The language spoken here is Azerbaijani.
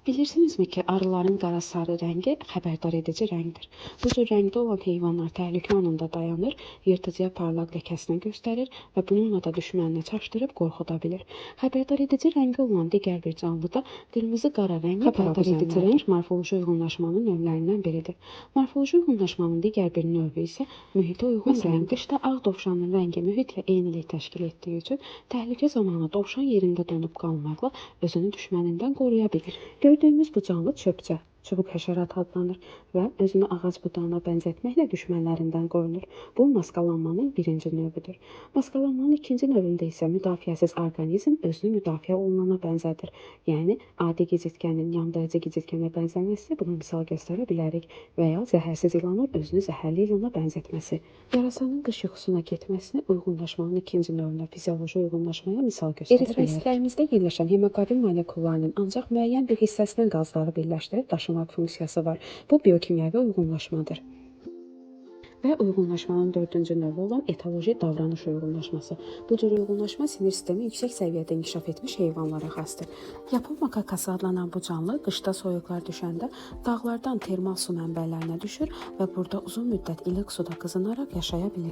Bilirsinizmi ki, arıların qara-sarı rəngi xəbərdar edici rəngdir. Bu cür rəngdə olan heyvanlar təhlükə anında dayanır, yırtıcıya parlaq ləkəsini göstərir və bununla da düşmənini çaşdırıb qorxuda bilir. Xəbərdar edici rəngi olan digər bir canlı da qırmızı-qara rəngli xəbərdar edici rəng morfoloji uyğunlaşmanın növlərindən biridir. Morfoloji uyğunlaşmanın digər bir növü isə mühitə uyğun rəngdir. Qışda ağ dovşanın rəngi mühitlə eynilik təşkil etdiyi üçün təhlükə zamanı dovşan yerində donub qalmaqla özünü düşmənindən qoruya bilir. Gördüyümüz bu canlı çöpçə, çubuq həşərat adlanır və özünü ağac budağına bənzətməklə düşmənlərindən qorunur. Bu maskalanmanın birinci növüdür. Maskalanmanın ikinci növündə isə müdafiəsiz orqanizm özünü müdafiə olunana bənzədir. Yəni adi gicitkənin yandırıcı gicitkənə bənzəməsi buna misal göstərə bilərik və ya zəhərsiz ilanın özünü zəhərli ilana bənzətməsi. Yarasanın qış yuxusuna getməsini uyğunlaşmanın ikinci növünə fizioloji uyğunlaşmaya misal göstərə bilərik. Eritrositlərimizdə yerləşən hemoqlobin molekullarının ancaq müəyyən bir hissəsindən qazları birləşdirib daşımaq funksiyası var. Bu biokimyəvi uyğunlaşmadır. Və uyğunlaşmanın dördüncü növü olan etoloji davranış uyğunlaşması. Bu cür uyğunlaşma sinir sistemi yüksək səviyyədə inkişaf etmiş heyvanlara xasdır. Yapon makakası adlanan bu canlı qışda soyuqlar düşəndə dağlardan termal su mənbələrinə düşür və burada uzun müddət ilıq suda qızınaraq yaşaya bilir.